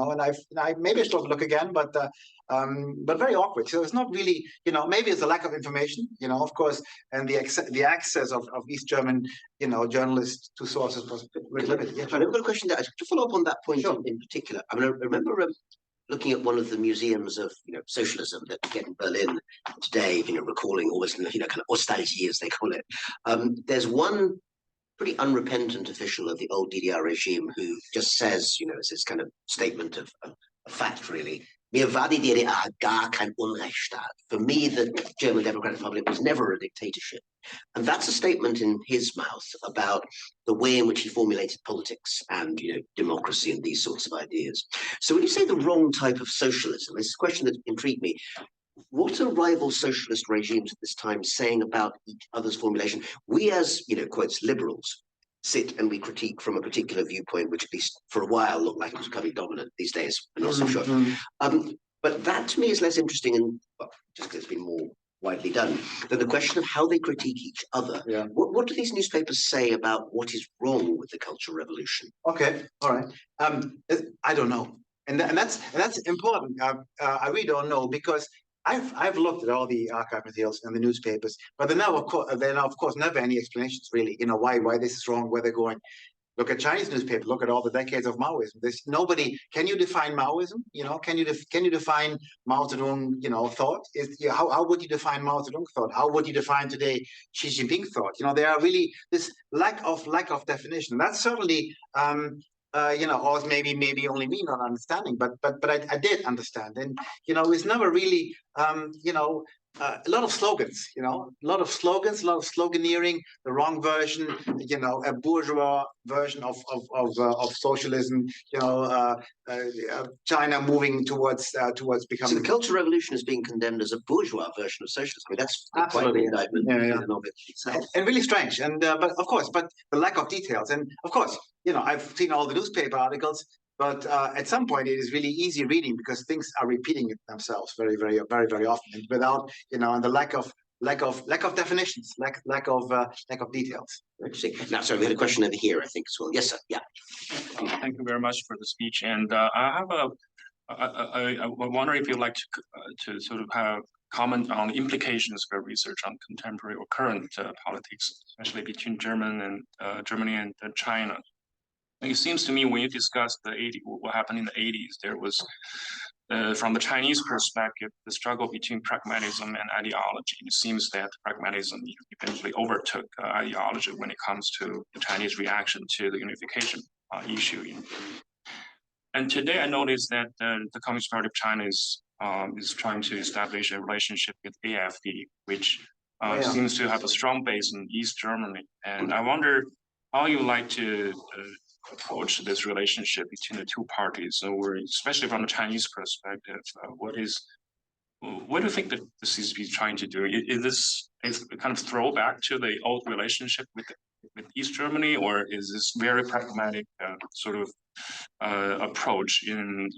I maybe I should look again, but very awkward. So it's not really, maybe it's a lack of information, of course, and the access of East German, journalists to sources was limited. Yeah, I've got a question there. To follow up on that point Sure. in particular. I mean, I remember looking at one of the museums of socialism that we get in Berlin today, recalling almost kind of austerity as they call it. There's one pretty unrepentant official of the old DDR regime who just says, it's this kind of statement of fact, really. Mir war die DDR gar kein Unrechtsstaat. For me, the German Democratic Republic was never a dictatorship. And that's a statement in his mouth about the way in which he formulated politics and democracy and these sorts of ideas. So when you say the wrong type of socialism, this is a question that intrigued me. What are rival socialist regimes at this time saying about each other's formulation? We as, quotes, liberals, sit and we critique from a particular viewpoint, which at least for a while looked like it was becoming dominant. These days, I'm not so sure. But that to me is less interesting, and just because it's been more widely done, than the question of how they critique each other. Yeah. What do these newspapers say about what is wrong with the Cultural Revolution? Okay, all right. I don't know, and that's important. I really don't know, because I've looked at all the archive materials and the newspapers, but there are of course never any explanations really. Why this is wrong, where they're going. Look at Chinese newspapers. Look at all the decades of Maoism. Nobody. Can you define Maoism? Can you define Mao Zedong? Thought. How would you define Mao Zedong thought? How would you define today Xi Jinping thought? There are really this lack of definition. That's certainly. Or maybe only me not understanding, but I did understand, and it's never really a lot of slogans, a lot of sloganeering, the wrong version, a bourgeois version of socialism, China moving towards becoming. So the Cultural Revolution is being condemned as a bourgeois version of socialism. I mean, that's quite an indictment in and of itself. And really strange, and but the lack of details, and of course, I've seen all the newspaper articles. But at some point, it is really easy reading because things are repeating themselves very, very, very, very often, and without, and the lack of definitions, lack of details. Interesting. Now, sorry, we had a question over here, I think, as well. Yes, sir. Yeah. Thank you very much for the speech. And I have I wonder if you'd like to sort of have comment on the implications for research on contemporary or current politics, especially between Germany and China. It seems to me when you discuss what happened in the 80s, there was, from the Chinese perspective, the struggle between pragmatism and ideology. It seems that pragmatism eventually overtook ideology when it comes to the Chinese reaction to the unification issue. And today I noticed that the Communist Party of China is trying to establish a relationship with AfD, which seems to have a strong base in East Germany. And I wonder how you like to approach this relationship between the two parties, or especially from the Chinese perspective. What do you think that the CCP is trying to do? Is this kind of throwback to the old relationship with East Germany, or is this very pragmatic sort of approach in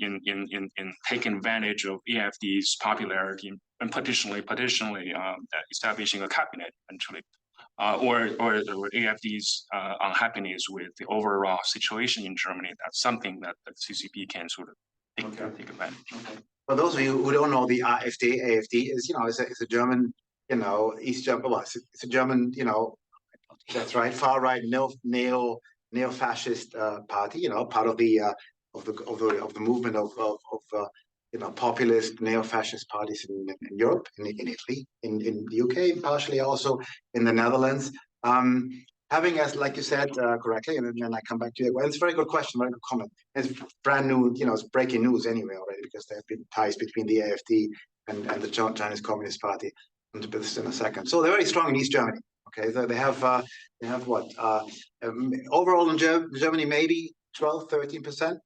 taking advantage of AfD's popularity and potentially establishing a cabinet eventually? Or AfD's unhappiness with the overall situation in Germany? That's something that the CCP can sort of take advantage of. Okay. For those of you who don't know, the AfD is, it's a German, East German, well, it's a German, that's right, far right neo-fascist party, part of the movement of populist neo-fascist parties in Europe, in Italy, in the UK, partially also in the Netherlands. Having, as like you said correctly, and then I come back to you. Well, it's a very good question, very good comment. It's brand new, it's breaking news anyway already, because there have been ties between the AfD and the Chinese Communist Party. I'll do this in a second. So they're very strong in East Germany. Okay, so they have what? Overall in Germany, maybe 12, 13%.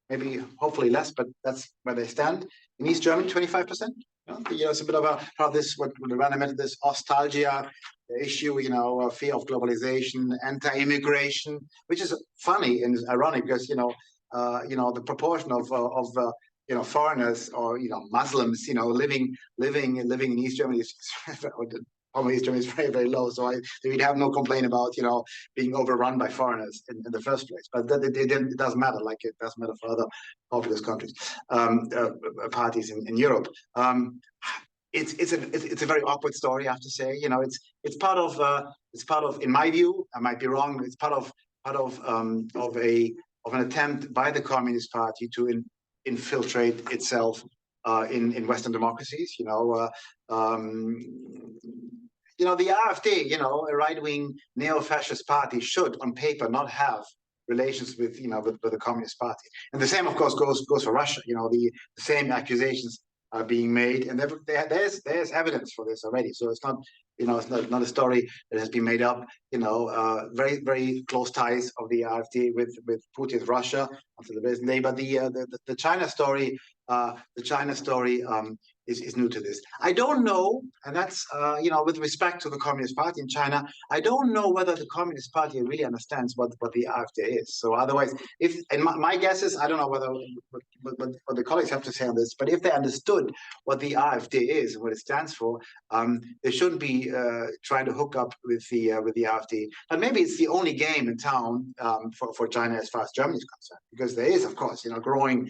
Maybe hopefully less, but that's where they stand. In East Germany, 25%. It's a bit of a part of this, what Rana mentioned, this nostalgia issue, fear of globalization, anti-immigration, which is funny and ironic because the proportion of foreigners or Muslims living in East Germany is East Germany is very, very low, so we'd have no complaint about being overrun by foreigners in the first place. But it doesn't matter, like it doesn't matter for other populous countries, parties in Europe. It's a very awkward story, I have to say. It's part of, in my view, I might be wrong. It's part of an attempt by the Communist Party to infiltrate itself in Western democracies. The AfD, a right-wing neo-fascist party, should, on paper, not have relations with the Communist Party. And the same, of course, goes for Russia. The same accusations are being made, and there's evidence for this already. So it's not it's not a story that has been made up. Very, very close ties of the AfD with Putin's Russia until the present day. But the China story, is new to this. I don't know, and that's with respect to the Communist Party in China, I don't know whether the Communist Party really understands what the AfD is. So otherwise, my guess is, I don't know what the colleagues have to say on this, but if they understood what the AfD is and what it stands for, they shouldn't be trying to hook up with the AfD. But maybe it's the only game in town for China as far as Germany is concerned, because there is, of course, a growing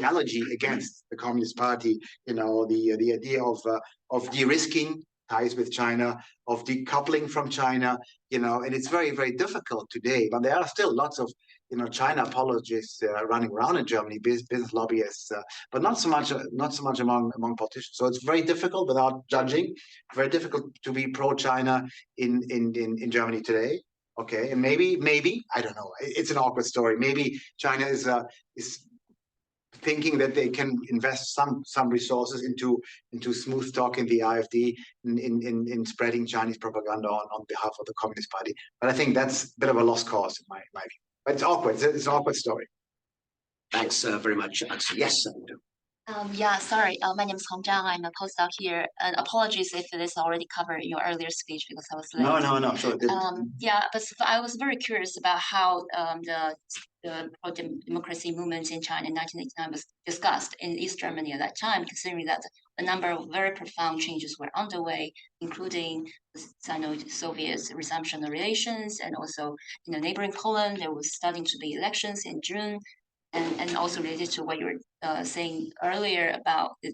allergy against the Communist Party. The idea of de-risking ties with China, of decoupling from China. And it's very, very difficult today. But there are still lots of China apologists running around in Germany, business lobbyists, but not so much among politicians. So it's very difficult, without judging, very difficult to be pro-China in Germany today. Okay, and maybe I don't know. It's an awkward story. Maybe China is thinking that they can invest some resources into smooth talking the AfD in spreading Chinese propaganda on behalf of the Communist Party. But I think that's a bit of a lost cause in my view. But it's awkward. It's an awkward story. Thanks very much, Axel. Yes, Yeah, sorry. My name is Hong Zhang. I'm a postdoc here. And apologies if this already covered in your earlier speech because I was late. No, sure. Yeah, but I was very curious about how the pro-democracy movement in China in 1989 was discussed in East Germany at that time, considering that a number of very profound changes were underway, including the Sino-Soviet resumption of relations, and also in the neighboring Poland, there was starting to be elections in June. And also related to what you were saying earlier about the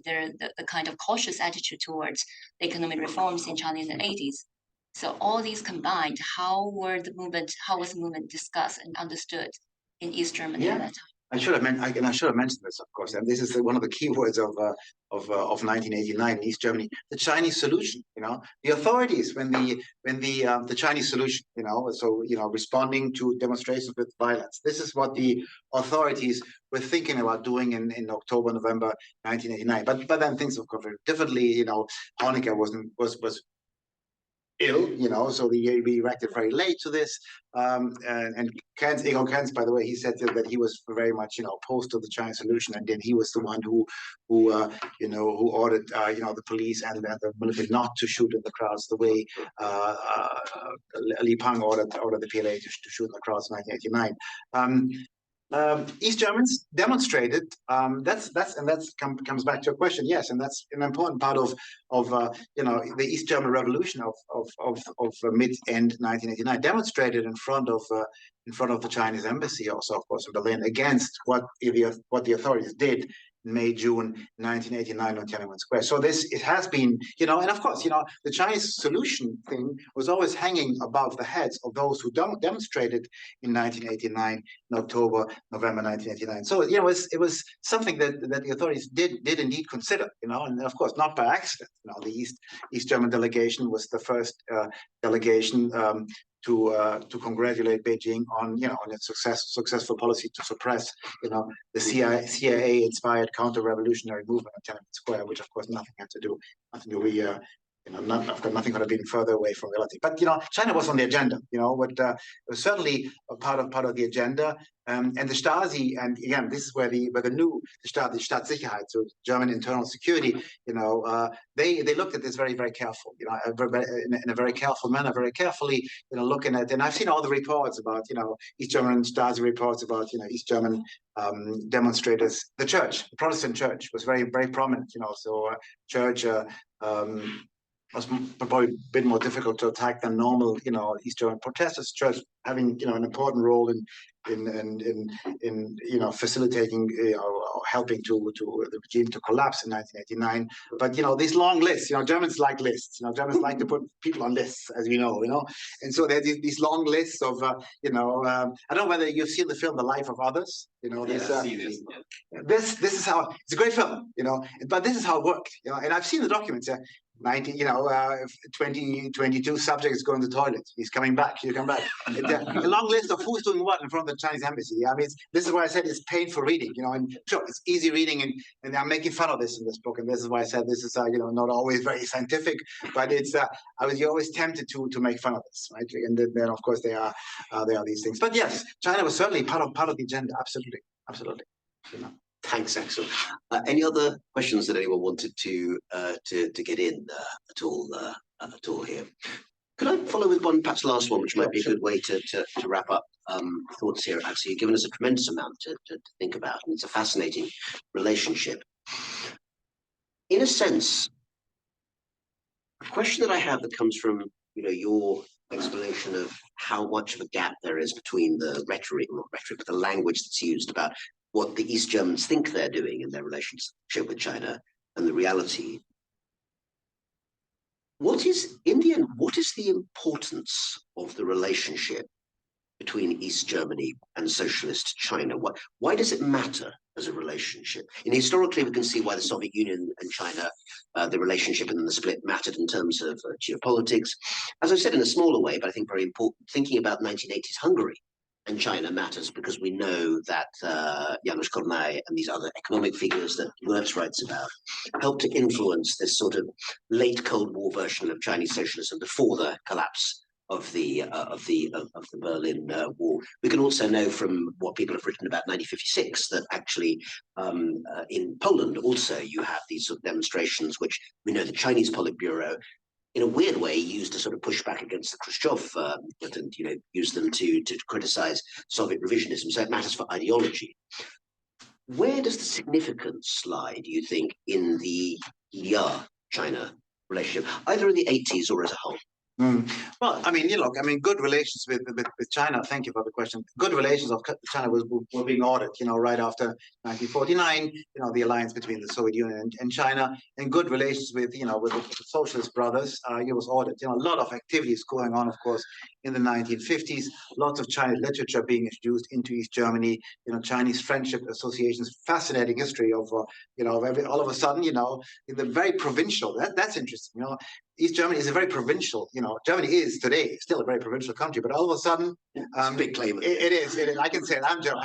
kind of cautious attitude towards economic reforms in China in the 80s. So all these combined, how was the movement discussed and understood in East Germany at that time? I should have mentioned this, of course, and this is one of the key words of 1989 in East Germany, the Chinese solution. The authorities when the Chinese solution, responding to demonstrations with violence. This is what the authorities were thinking about doing in October, November 1989. But then things of course very differently. Honecker was ill, so we reacted very late to this. And Egon Krenz, by the way, he said that he was very much, opposed to the Chinese solution, and then he was the one who ordered, the police and the military not to shoot in the crowds the way Li Peng ordered the PLA to shoot in the crowds in 1989. East Germans demonstrated. That's comes back to your question. Yes, and that's an important part of the East German Revolution of mid-end 1989. Demonstrated in front of the Chinese embassy, also of course in Berlin, against what the authorities did in May, June 1989 on Tiananmen Square. So it has been, and of course, the Chinese solution thing was always hanging above the heads of those who demonstrated in 1989, in October, November 1989. So, it was something that the authorities did indeed consider, and of course, not by accident. The East German delegation was the first delegation to congratulate Beijing on its successful policy to suppress the CIA inspired counter-revolutionary movement on Tiananmen Square, which of course nothing could have been further away from reality. But China was on the agenda. It was certainly a part of the agenda. And the Stasi, and again, this is where the new Staatssicherheit, so German internal security, they looked at this very, very careful, in a very careful manner, very carefully, looking at. And I've seen all the reports about, East German Stasi reports about, East German demonstrators. The Protestant church was very, very prominent. So church. Was probably a bit more difficult to attack than normal, East German protesters. Church having, an important role in facilitating, helping to the regime to collapse in 1989. But these long lists, Germans like lists. Germans like to put people on lists, as we know. And so there's these long lists of, I don't know whether you've seen the film The Life of Others. This is how it's a great film. But this is how it worked. And I've seen the documents. 22 subjects going to the toilet. He's coming back. You come back. A long list of who's doing what in front of the Chinese embassy. I mean, this is why I said it's painful reading. And sure, it's easy reading, and I'm making fun of this in this book, and this is why I said this is not always very scientific, but it's you're always tempted to make fun of this, right? And then of course there are these things. But yes, China was certainly part of the agenda. Absolutely. Thanks, Axel. Any other questions that anyone wanted to get in at all here? Could I follow with one, perhaps last one, which might be a good way to wrap up thoughts here, Axel? You've given us a tremendous amount to think about, and it's a fascinating relationship. In a sense, a question that I have that comes from your explanation of how much of a gap there is between the rhetoric, but the language that's used about what the East Germans think they're doing in their relationship with China and the reality. What is the importance of the relationship between East Germany and socialist China? Why does it matter as a relationship? And historically, we can see why the Soviet Union and China, the relationship and the split mattered in terms of geopolitics. As I said, in a smaller way, but I think very important, thinking about 1980s Hungary and China matters because we know that Janusz Kornai and these other economic figures that Wirtz writes about helped to influence this sort of late Cold War version of Chinese socialism before the collapse the Berlin Wall. We can also know from what people have written about 1956 that actually in Poland also you have these sort of demonstrations, which we know the Chinese Politburo, in a weird way, used to sort of push back against the Khrushchev and use them to criticize Soviet revisionism. So it matters for ideology. Where does the significance lie, do you think, in the GDR-China relationship, either in the 80s or as a whole? Well, I mean, good relations with China. Thank you for the question. Good relations of China were being ordered, right after 1949. The alliance between the Soviet Union and China, and good relations with the socialist brothers. It was ordered. A lot of activities going on, of course, in the 1950s. Lots of Chinese literature being introduced into East Germany. Chinese friendship associations. Fascinating history of all of a sudden, in the very provincial. That's interesting. East Germany is a very provincial, Germany is today still a very provincial country, but all of a sudden, it's a big claim. It is. I can say it. I'm German.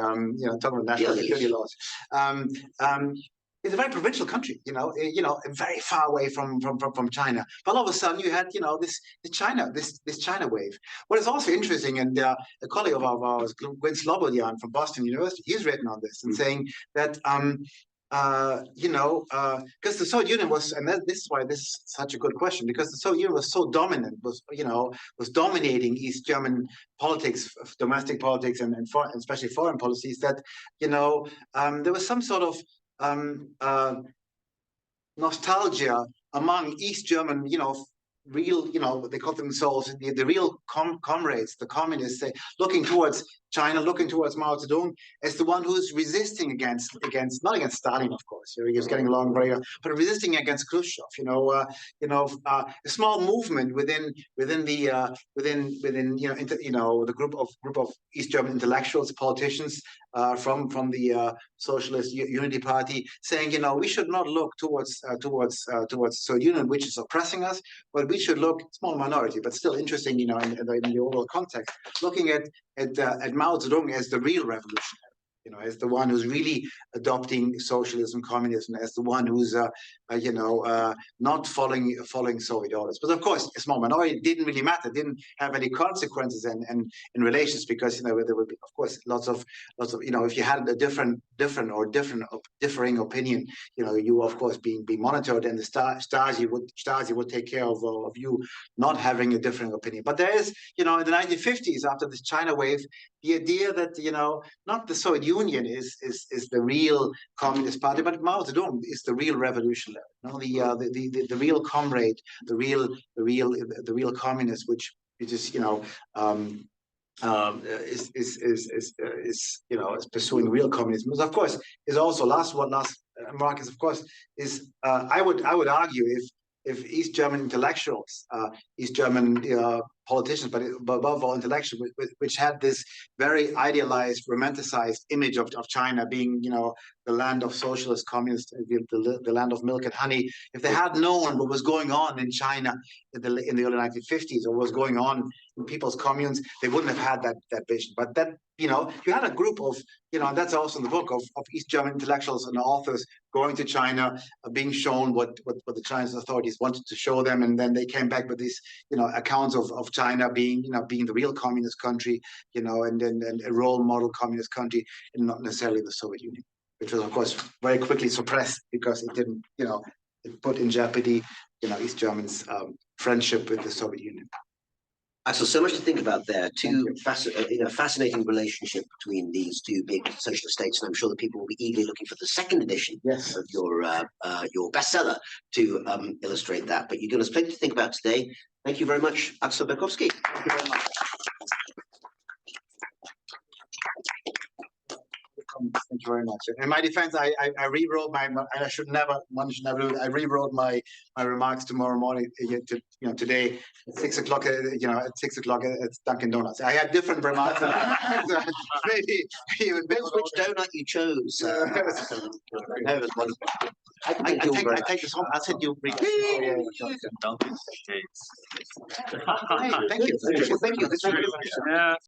I'm talking about national security laws. It's a very provincial country, very far away from China. But all of a sudden, you had, this China wave. What is also interesting, and a colleague of ours, Gwen Slobodian from Boston University, he's written on this and saying that. Because the Soviet Union was, and this is why this is such a good question, because the Soviet Union was so dominant, was dominating East German politics, domestic politics, and especially foreign policies, that there was some sort of nostalgia among East German, real, they call themselves the real comrades, the communists, looking towards China, looking towards Mao Zedong as the one who's resisting against not against Stalin, of course. He was getting along very well, but resisting against Khrushchev. A small movement within the group of East German intellectuals, politicians from the Socialist Unity Party, saying, we should not look towards Soviet Union, which is oppressing us, but we should look, small minority, but still interesting, in the overall context, looking at Mao Zedong as the real revolutionary, as the one who's really adopting socialism, communism, as the one who's, not following Soviet orders. But of course, a small minority didn't really matter, didn't have any consequences in relations, because there would be, of course, lots of if you had a differing opinion, you of course being monitored, and the Stasi would take care of you not having a differing opinion. But there is, in the 1950s, after this China wave, the idea that not the Soviet Union is the real communist party, but Mao Zedong is the real revolutionary, the real comrade, the real communist, which is is pursuing real communism. Of course, is also last remark is, of course, is I would argue if East German intellectuals, East German politicians, but above all intellectuals, which had this very idealized, romanticized image of China being, the land of socialist communists, the land of milk and honey, if they had known what was going on in China in the early 1950s, or what was going on in people's communes, they wouldn't have had that vision. But that, you had a group of, and that's also in the book, of East German intellectuals and authors going to China, being shown what the Chinese authorities wanted to show them, and then they came back with these, accounts of China being, being the real communist country, and a role model communist country, and not necessarily the Soviet Union, which was, of course, very quickly suppressed because it didn't, it put in jeopardy, East Germans' friendship with the Soviet Union. Axel, so much to think about there. Fascinating relationship between these two big socialist states, and I'm sure that people will be eagerly looking for the second edition of your bestseller to illustrate that. But you've given us plenty to think about today. Thank you very much, Axel Berkofsky. Thank you very much. Thank you very much. In my defense, I rewrote I should never do it. I rewrote my remarks tomorrow morning, today at 6 o'clock, at 6 o'clock at Dunkin' Donuts. I had different remarks. Maybe even which donut you chose. I take this home. I'll send you. Dunkin' Thank you. Thank you. Yeah.